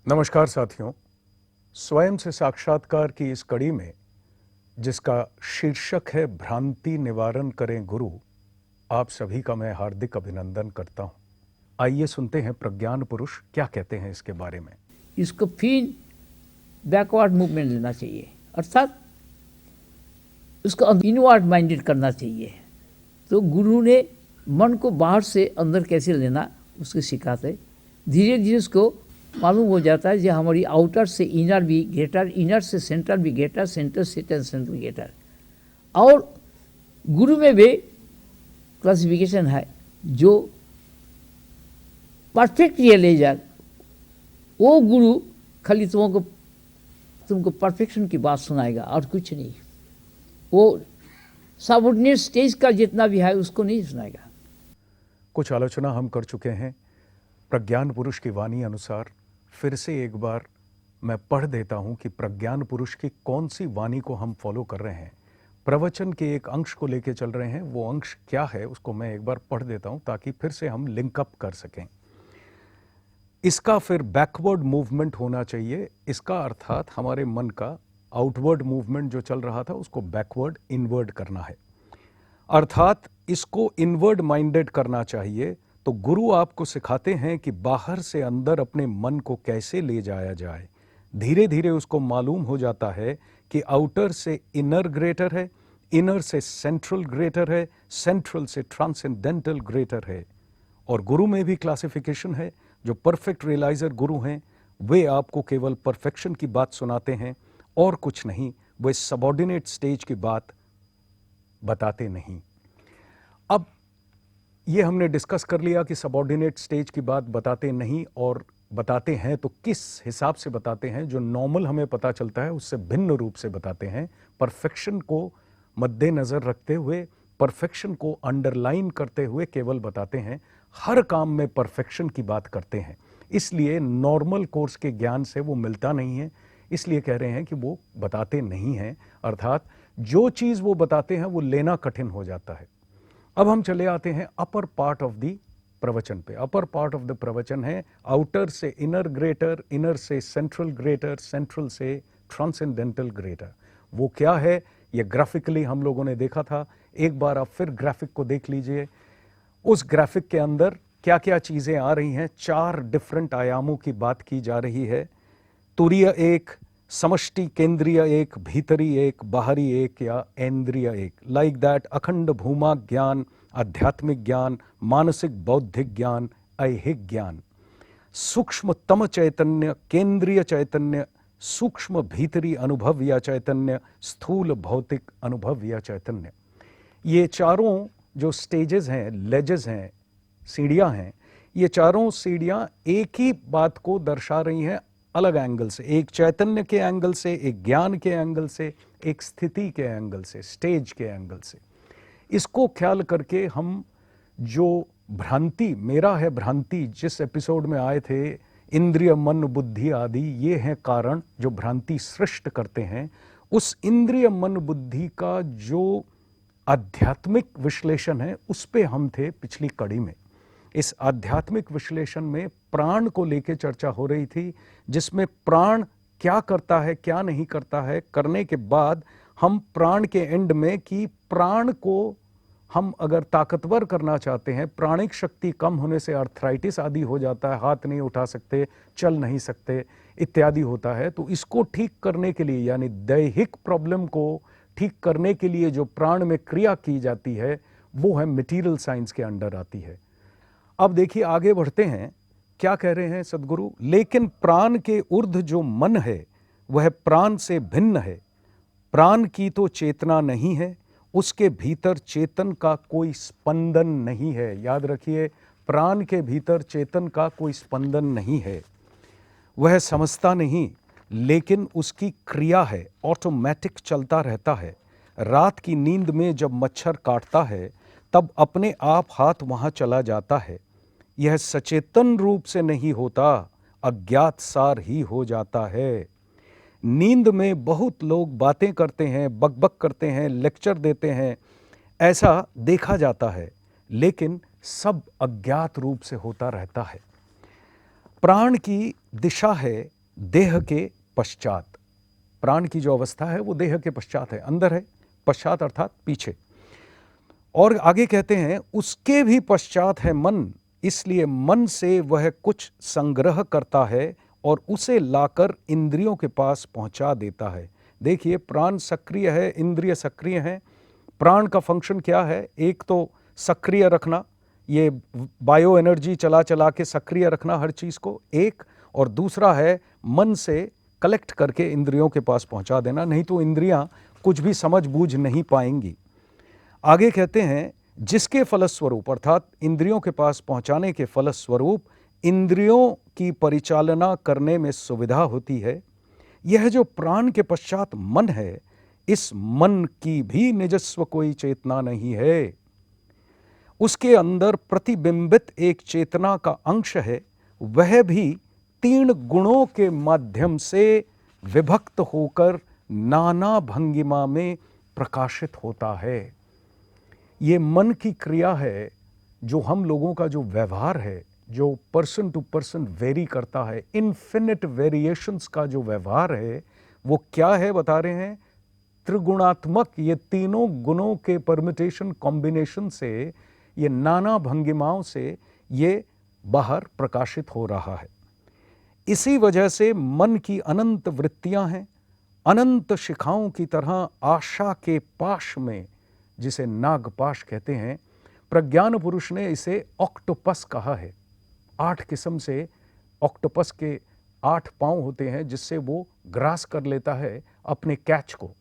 नमस्कार साथियों, स्वयं से साक्षात्कार की इस कड़ी में जिसका शीर्षक है भ्रांति निवारण करें गुरु, आप सभी का मैं हार्दिक अभिनंदन करता हूं। आइए सुनते हैं प्रज्ञान पुरुष क्या कहते हैं इसके बारे में। इसको फिर बैकवर्ड मूवमेंट लेना चाहिए, अर्थात उसको इनवर्ड माइंडेड करना चाहिए। तो गुरु ने मन को बाहर से अंदर कैसे लेना उसको सिखाते, धीरे धीरे उसको मालूम हो जाता है जो हमारी आउटर से इनर भी ग्रेटर, इनर से सेंटर भी ग्रेटर, सेंटर से ट्रांसेंडेंटल ग्रेटर। और गुरु में भी क्लासिफिकेशन है, जो परफेक्ट रियलाइजर वो गुरु खाली तुमको परफेक्शन की बात सुनाएगा और कुछ नहीं। वो सबऑर्डिनेट स्टेज का जितना भी है उसको नहीं सुनाएगा। कुछ आलोचना हम कर चुके हैं प्रज्ञान पुरुष की वाणी अनुसार। फिर से एक बार मैं पढ़ देता हूं कि प्रज्ञान पुरुष की कौन सी वाणी को हम फॉलो कर रहे हैं। प्रवचन के एक अंश को लेकर चल रहे हैं, वो अंश क्या है उसको मैं एक बार पढ़ देता हूं ताकि फिर से हम लिंकअप कर सकें। इसका फिर बैकवर्ड मूवमेंट होना चाहिए। इसका अर्थात हमारे मन का आउटवर्ड मूवमेंट जो चल रहा था उसको बैकवर्ड इनवर्ड करना है, अर्थात इसको इनवर्ड माइंडेड करना चाहिए। तो गुरु आपको सिखाते हैं कि बाहर से अंदर अपने मन को कैसे ले जाया जाए। धीरे धीरे उसको मालूम हो जाता है कि आउटर से इनर ग्रेटर है, इनर से सेंट्रल ग्रेटर है, सेंट्रल से ट्रांसेंडेंटल ग्रेटर है। और गुरु में भी क्लासिफिकेशन है। जो परफेक्ट रियलाइजर गुरु हैं वे आपको केवल परफेक्शन की बात सुनाते हैं और कुछ नहीं, वे सबऑर्डिनेट स्टेज की बात बताते नहीं। अब ये हमने डिस्कस कर लिया कि सबऑर्डिनेट स्टेज की बात बताते नहीं, और बताते हैं तो किस हिसाब से बताते हैं। जो नॉर्मल हमें पता चलता है उससे भिन्न रूप से बताते हैं। परफेक्शन को मद्देनजर रखते हुए, परफेक्शन को अंडरलाइन करते हुए केवल बताते हैं। हर काम में परफेक्शन की बात करते हैं, इसलिए नॉर्मल कोर्स के ज्ञान से वो मिलता नहीं है। इसलिए कह रहे हैं कि वो बताते नहीं हैं, अर्थात जो चीज वो बताते हैं वो लेना कठिन हो जाता है। अब हम चले आते हैं अपर पार्ट ऑफ द प्रवचन पे। अपर पार्ट ऑफ द प्रवचन है आउटर से इनर ग्रेटर, इनर से सेंट्रल ग्रेटर, सेंट्रल से ट्रांसेंडेंटल ग्रेटर। वो क्या है ये ग्राफिकली हम लोगों ने देखा था। एक बार आप फिर ग्राफिक को देख लीजिए। उस ग्राफिक के अंदर क्या क्या चीजें आ रही हैं। 4 डिफरेंट आयामों की बात की जा रही है। तुरीय एक, समष्टि केंद्रीय एक, भीतरी एक, बाहरी एक या इंद्रिय एक। लाइक दैट अखंड भूमा ज्ञान, आध्यात्मिक ज्ञान, मानसिक बौद्धिक ज्ञान, ऐहिक ज्ञान, सूक्ष्मतम चैतन्य, केंद्रीय चैतन्य, सूक्ष्म भीतरी अनुभव या चैतन्य, स्थूल भौतिक अनुभव या चैतन्य। ये चारों जो स्टेजेस हैं, लेजेस हैं, सीढ़ियां हैं, ये चारों सीढ़ियां एक ही बात को दर्शा रही हैं अलग एंगल से। एक चैतन्य के एंगल से, एक ज्ञान के एंगल से, एक स्थिति के एंगल से, स्टेज के एंगल से। इसको ख्याल करके हम जो भ्रांति, मेरा है भ्रांति, जिस एपिसोड में आए थे, इंद्रिय मन बुद्धि आदि, ये हैं कारण जो भ्रांति सृष्ट करते हैं। उस इंद्रिय मन बुद्धि का जो आध्यात्मिक विश्लेषण है उस पे हम थे पिछली कड़ी में। इस आध्यात्मिक विश्लेषण में प्राण को लेकर चर्चा हो रही थी, जिसमें प्राण क्या करता है क्या नहीं करता है, करने के बाद हम प्राण के एंड में कि प्राण को हम अगर ताकतवर करना चाहते हैं, प्राणिक शक्ति कम होने से आर्थराइटिस आदि हो जाता है, हाथ नहीं उठा सकते, चल नहीं सकते इत्यादि होता है। तो इसको ठीक करने के लिए, यानी दैहिक प्रॉब्लम को ठीक करने के लिए जो प्राण में क्रिया की जाती है वो है मटेरियल साइंस के अंडर आती है। अब देखिए आगे बढ़ते हैं, क्या कह रहे हैं सदगुरु। लेकिन प्राण के ऊर्ध्व जो मन है वह प्राण से भिन्न है। प्राण की तो चेतना नहीं है, उसके भीतर चेतन का कोई स्पंदन नहीं है। याद रखिए, प्राण के भीतर चेतन का कोई स्पंदन नहीं है। वह समझता नहीं, लेकिन उसकी क्रिया है, ऑटोमेटिक चलता रहता है। रात की नींद में जब मच्छर काटता है तब अपने आप हाथ वहां चला जाता है। यह सचेतन रूप से नहीं होता, अज्ञात सार ही हो जाता है। नींद में बहुत लोग बातें करते हैं, बकबक करते हैं, लेक्चर देते हैं, ऐसा देखा जाता है, लेकिन सब अज्ञात रूप से होता रहता है। प्राण की दिशा है देह के पश्चात। प्राण की जो अवस्था है वो देह के पश्चात है, अंदर है, पश्चात अर्थात पीछे। और आगे कहते हैं उसके भी पश्चात है मन, इसलिए मन से वह कुछ संग्रह करता है और उसे लाकर इंद्रियों के पास पहुंचा देता है। देखिए, प्राण सक्रिय है, इंद्रिय सक्रिय हैं। प्राण का फंक्शन क्या है? एक तो सक्रिय रखना, ये बायो एनर्जी चला चला के सक्रिय रखना हर चीज को, एक, और दूसरा है मन से कलेक्ट करके इंद्रियों के पास पहुंचा देना, नहीं तो इंद्रियां कुछ भी समझ बूझ नहीं पाएंगी। आगे कहते हैं जिसके फलस्वरूप अर्थात इंद्रियों के पास पहुंचाने के फलस्वरूप इंद्रियों की परिचालना करने में सुविधा होती है। यह जो प्राण के पश्चात मन है, इस मन की भी निजस्व कोई चेतना नहीं है। उसके अंदर प्रतिबिंबित एक चेतना का अंश है, वह भी 3 गुणों के माध्यम से विभक्त होकर नाना भंगिमा में प्रकाशित होता है। ये मन की क्रिया है, जो हम लोगों का जो व्यवहार है, जो पर्सन टू पर्सन वेरी करता है, इन्फिनिट वेरिएशंस का जो व्यवहार है, वो क्या है बता रहे हैं? त्रिगुणात्मक, ये तीनों गुणों के परम्यूटेशन कॉम्बिनेशन से, ये नाना भंगिमाओं से ये बाहर प्रकाशित हो रहा है। इसी वजह से मन की अनंत वृत्तियां हैं, अनंत शिखाओं की तरह आशा के पाश में, जिसे नागपाश कहते हैं, प्रज्ञान पुरुष ने इसे ऑक्टोपस कहा है। 8 किस्म से ऑक्टोपस के 8 पांव होते हैं, जिससे वो ग्रास कर लेता है अपने कैच को,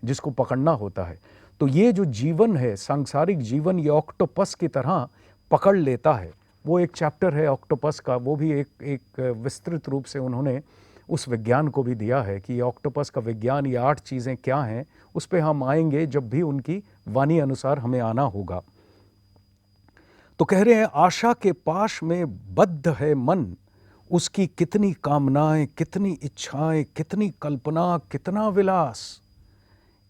जिसको पकड़ना होता है। तो ये जो जीवन है, सांसारिक जीवन, ये ऑक्टोपस की तरह पकड़ लेता है। वो एक चैप्टर है ऑक्टोपस का, वो भी एक विस्तृत रूप से उन्होंने उस विज्ञान को भी दिया है कि ऑक्टोपस का विज्ञान, ये 8 चीज़ें क्या हैं, उस पे हम आएंगे जब भी उनकी वाणी अनुसार हमें आना होगा। तो कह रहे हैं आशा के पाश में बद्ध है मन, उसकी कितनी कामनाएं, कितनी इच्छाएं, कितनी कल्पना, कितना विलास,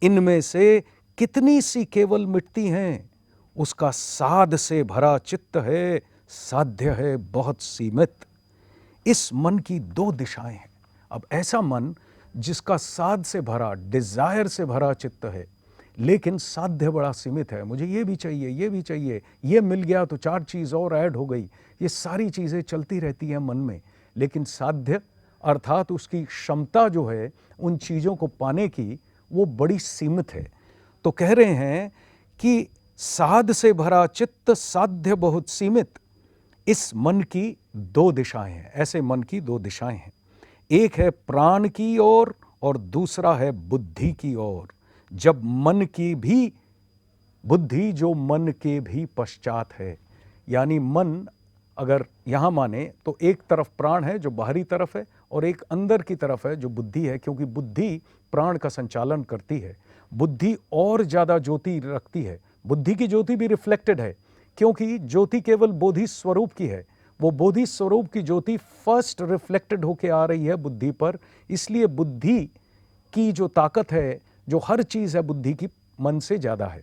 इनमें से कितनी सी केवल मिटती हैं। उसका साध से भरा चित्त है, साध्य है बहुत सीमित। इस मन की 2 दिशाएं हैं। अब ऐसा मन जिसका साध से भरा, डिजायर से भरा चित्त है, लेकिन साध्य बड़ा सीमित है। मुझे ये भी चाहिए, ये भी चाहिए, ये मिल गया तो 4 चीज़ और ऐड हो गई। ये सारी चीज़ें चलती रहती हैं मन में, लेकिन साध्य अर्थात उसकी क्षमता जो है उन चीज़ों को पाने की, वो बड़ी सीमित है। तो कह रहे हैं कि साध से भरा चित्त, साध्य बहुत सीमित। इस मन की 2 दिशाएं हैं, ऐसे मन की 2 दिशाएं हैं। एक है प्राण की ओर और दूसरा है बुद्धि की ओर। जब मन की भी, बुद्धि जो मन के भी पश्चात है, यानी मन अगर यहां माने तो एक तरफ प्राण है जो बाहरी तरफ है, और एक अंदर की तरफ है जो बुद्धि है, क्योंकि बुद्धि प्राण का संचालन करती है। बुद्धि और ज्यादा ज्योति रखती है। बुद्धि की ज्योति भी रिफ्लेक्टेड है, क्योंकि ज्योति केवल बोधि स्वरूप की है। वो बोधि स्वरूप की ज्योति फर्स्ट रिफ्लेक्टेड होके आ रही है बुद्धि पर। इसलिए बुद्धि की जो ताकत है, जो हर चीज है बुद्धि की, मन से ज्यादा है।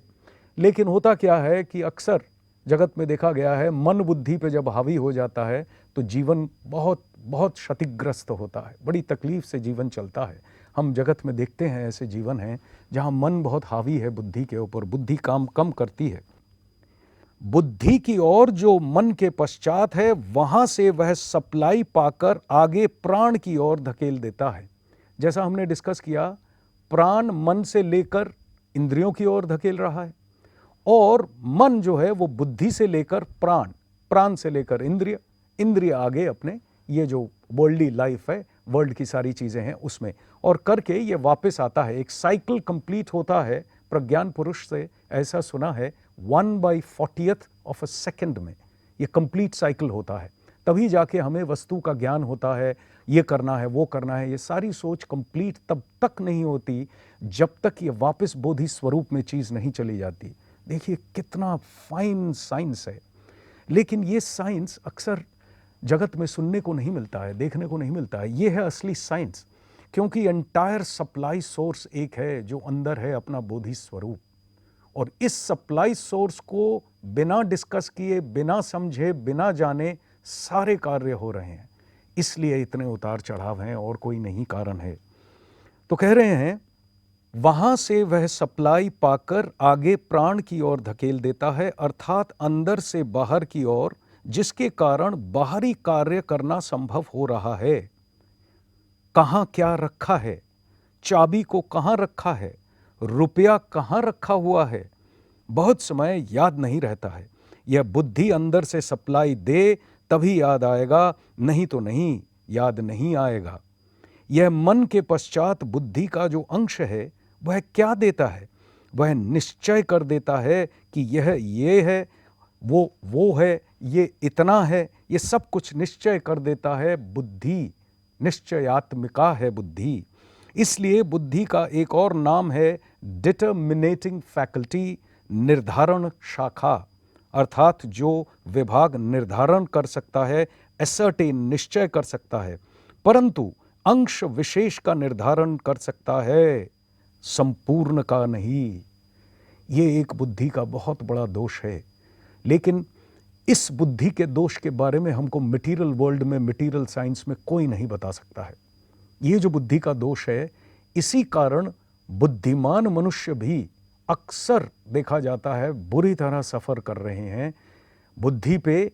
लेकिन होता क्या है कि अक्सर जगत में देखा गया है, मन बुद्धि पे जब हावी हो जाता है तो जीवन बहुत बहुत क्षतिग्रस्त होता है, बड़ी तकलीफ से जीवन चलता है। हम जगत में देखते हैं ऐसे जीवन हैं जहां मन बहुत हावी है बुद्धि के ऊपर, बुद्धि काम कम करती है। बुद्धि की ओर जो मन के पश्चात है, वहां से वह सप्लाई पाकर आगे प्राण की ओर धकेल देता है। जैसा हमने डिस्कस किया, प्राण मन से लेकर इंद्रियों की ओर धकेल रहा है, और मन जो है वो बुद्धि से लेकर प्राण, प्राण से लेकर इंद्रिय, इंद्रिय आगे अपने ये जो वर्ल्डली लाइफ है, वर्ल्ड की सारी चीजें हैं उसमें, और करके ये वापस आता है। एक साइकिल कंप्लीट होता है। प्रज्ञान पुरुष से ऐसा सुना है 1/40th ऑफ अ सेकंड में ये कंप्लीट साइकिल होता है। तभी जाके हमें वस्तु का ज्ञान होता है, ये करना है, वो करना है। ये सारी सोच कंप्लीट तब तक नहीं होती जब तक ये वापस बोधि स्वरूप में चीज नहीं चली जाती। देखिए कितना फाइन साइंस है, लेकिन ये साइंस अक्सर जगत में सुनने को नहीं मिलता है, देखने को नहीं मिलता है। ये है असली साइंस, क्योंकि एंटायर सप्लाई सोर्स एक है जो अंदर है अपना बोधि स्वरूप, और इस सप्लाई सोर्स को बिना डिस्कस किए, बिना समझे, बिना जाने सारे कार्य हो रहे हैं। इसलिए इतने उतार चढ़ाव हैं और कोई नहीं कारण है। तो कह रहे हैं वहां से वह सप्लाई पाकर आगे प्राण की ओर धकेल देता है, अर्थात अंदर से बाहर की ओर, जिसके कारण बाहरी कार्य करना संभव हो रहा है। कहां क्या रखा है, चाबी को कहां रखा है, रुपया कहां रखा हुआ है, बहुत समय याद नहीं रहता है। यह बुद्धि अंदर से सप्लाई दे तभी याद आएगा, नहीं तो नहीं, याद नहीं आएगा। यह मन के पश्चात बुद्धि का जो अंश है वह क्या देता है? वह निश्चय कर देता है कि यह ये है, वो है, ये इतना है, ये सब कुछ निश्चय कर देता है। बुद्धि निश्चयात्मिका है बुद्धि। इसलिए बुद्धि का एक और नाम है डिटर्मिनेटिंग फैकल्टी, निर्धारण शाखा, अर्थात जो विभाग निर्धारण कर सकता है, असर्टेन निश्चय कर सकता है, परंतु अंश विशेष का निर्धारण कर सकता है, संपूर्ण का नहीं। ये एक बुद्धि का बहुत बड़ा दोष है। लेकिन इस बुद्धि के दोष के बारे में हमको मटेरियल वर्ल्ड में, मटेरियल साइंस में कोई नहीं बता सकता है। ये जो बुद्धि का दोष है, इसी कारण बुद्धिमान मनुष्य भी अक्सर देखा जाता है बुरी तरह सफर कर रहे हैं। बुद्धि पे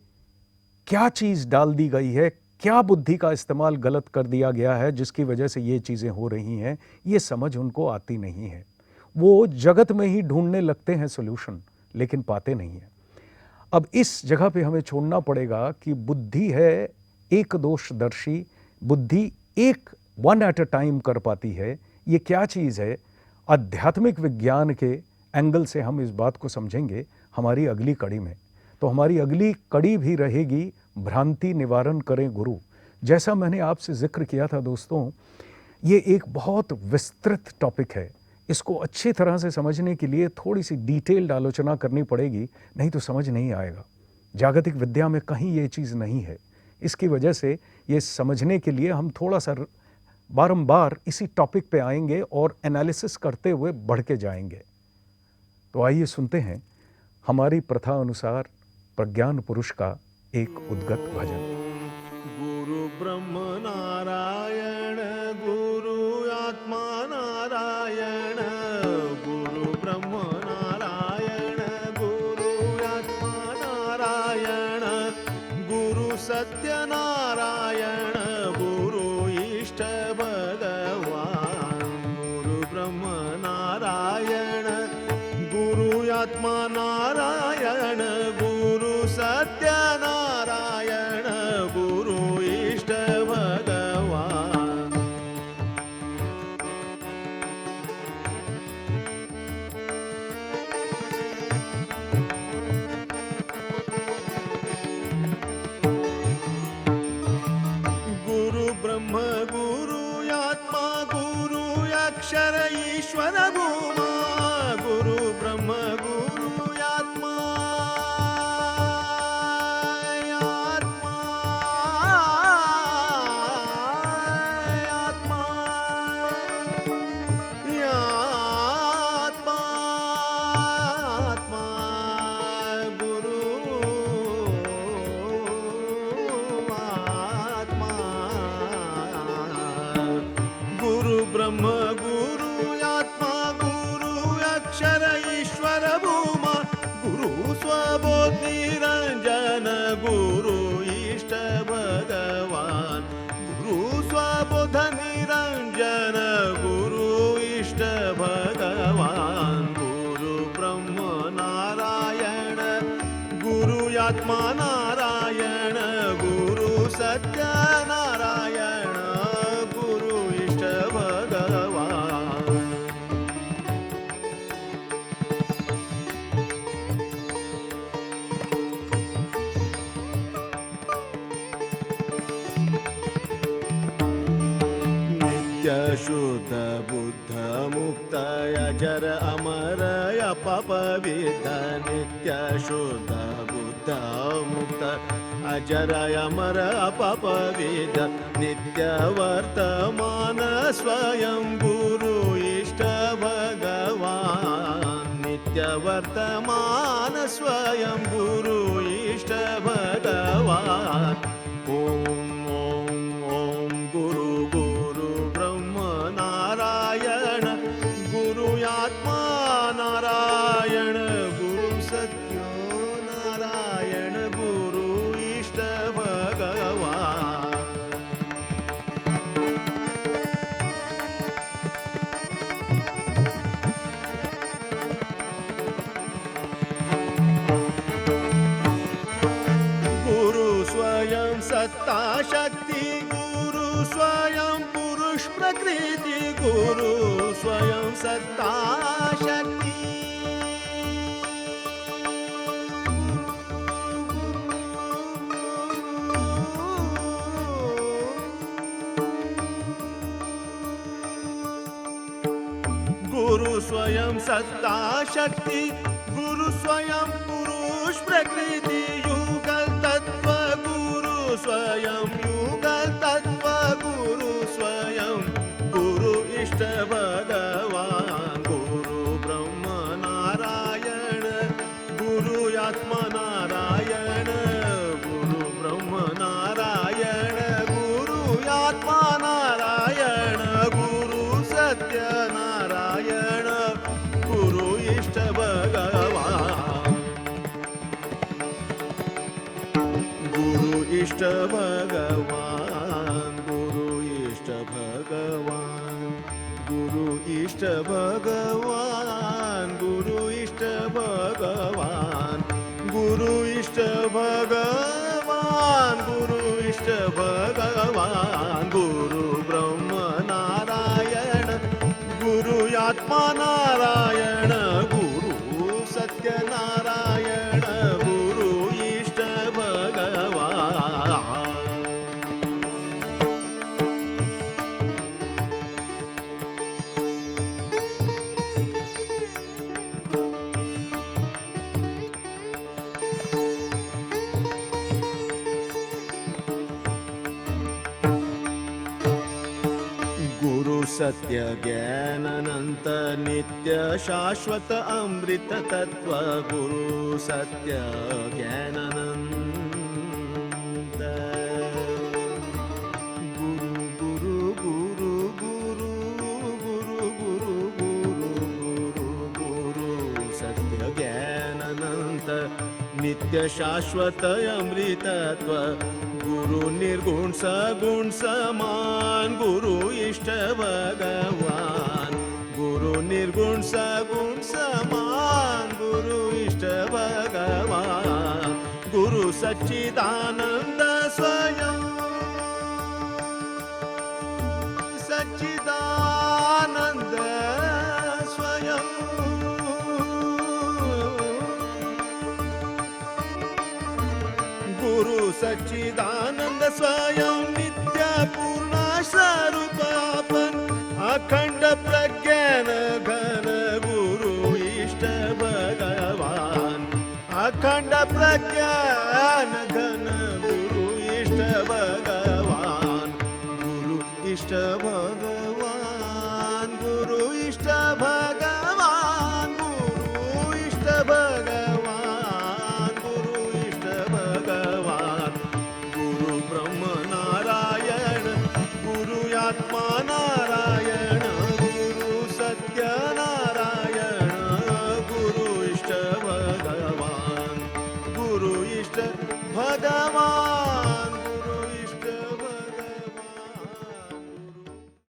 क्या चीज डाल दी गई है, क्या बुद्धि का इस्तेमाल गलत कर दिया गया है जिसकी वजह से ये चीजें हो रही हैं, ये समझ उनको आती नहीं है। वो जगत में ही ढूंढने लगते हैं सॉल्यूशन, लेकिन पाते नहीं हैं। अब इस जगह पे हमें छोड़ना पड़ेगा कि बुद्धि है एक दोषदर्शी, बुद्धि एक वन एट अ टाइम कर पाती है। ये क्या चीज़ है? आध्यात्मिक विज्ञान के एंगल से हम इस बात को समझेंगे हमारी अगली कड़ी में। तो हमारी अगली कड़ी भी रहेगी भ्रांति निवारण करें गुरु। जैसा मैंने आपसे जिक्र किया था दोस्तों, ये एक बहुत विस्तृत टॉपिक है। इसको अच्छी तरह से समझने के लिए थोड़ी सी डिटेल्ड आलोचना करनी पड़ेगी, नहीं तो समझ नहीं आएगा। जागतिक विद्या में कहीं ये चीज़ नहीं है। इसकी वजह से ये समझने के लिए हम थोड़ा सा बारंबार इसी टॉपिक पे आएंगे और एनालिसिस करते हुए बढ़ के जाएंगे। तो आइए सुनते हैं हमारी प्रथा अनुसार प्रज्ञान पुरुष का एक उद्गत भजन। गुरु ब्रह्म नारायण, गुरु आत्मा नारायण, गुरु ब्रह्म नारायण, गुरु आत्मा नारायण, गुरु सत्य नारायण, गुरु इष्ट भगवान। गुरु ब्रह्म नारायण, गुरु आत्मा नारायण, गुरु सत्य नारायण, गुरु इष्ट भगवान। गुरु ब्रह्म गुरु आत्मा गुरु अक्षर ईश्वर भूमा। गुरु ब्रह्म गुरु आत्मा ब्रह्म गुरु आत्मा गुरु अक्षर ईश्वर भूमा। गुरु स्वबोध निरंजन, गुरु इष्ट भगवान। गुरु स्वबोध निरंजन, गुरु इष्ट भगवान। गुरु ब्रह्म नारायण, गुरु आत्मा नारायण, गुरु सत्य नारायण, गुरु इष्ट भगवान। नित्य शुद्ध बुद्ध मुक्त अजर अमर अपविद। नित्य शुद्ध बुद्ध मुक्त अजर अमर अपविद। नित्य वर्तमान स्वयं गुरु इष्ट भगवान। नित्य वर्तमान स्वयं गुरु इष्ट भगवान। ओम ओम स्वयं पुरुष प्रकृति गुरु स्वयं सत्ता शक्ति गुरु स्वयं सत्ता शक्ति गुरु स्वयं पुरुष प्रकृति युगल तत्व गुरु स्वयं युगल तत्व गुरु स्वयं गुरु इष्ट भगवान गुरु ब्रह्म नारायण गुरु आत्मा नारायण गुरु ब्रह्म नारायण गुरु आत्मा नारायण गुरु सत्य नारायण गुरु इष्ट भगवान गुरु इष्ट भगवान गुरु इष्ट भगवान गुरु इष्ट भगवान गुरु इष्ट भगवान गुरु इष्ट भगवान गुरु इष्ट भगवान गुरु ब्रह्म नारायण गुरु आत्मा नारायण गुरु सत्य नारायण गुरु इष्ट भगवान गुरु सत्य ज्ञाननंत नित्य शाश्वत अमृत तत्व गुरु सत्य ज्ञाननंत गुरु गुरु गुरु गुरु गुरु गुरु गुरु गुरु गुरु सत्य ज्ञाननंत नित्य शाश्वत अमृतत्व गुरु निर्गुण सगुण समान गुरु इष्ट भगवान गुरु निर्गुण सगुण समान गुरु इष्ट भगवान गुरु सच्चिदानंद स्वयं सच्चिदानंद स्वयं गुरु सच्चिदानंद स्वयं नित्य पूर्ण स्वरूप आपण अखंड प्रज्ञान घन गुरु इष्ट भगवान अखंड प्रज्ञान घन गुरु इष्ट भगवान गुरु इष्ट भगवान गुरु इष्ट भगवान गुरु इष्ट भगवान गुरु इष्ट भगवान गुरु ब्रह्म नारायण गुरु आत्मा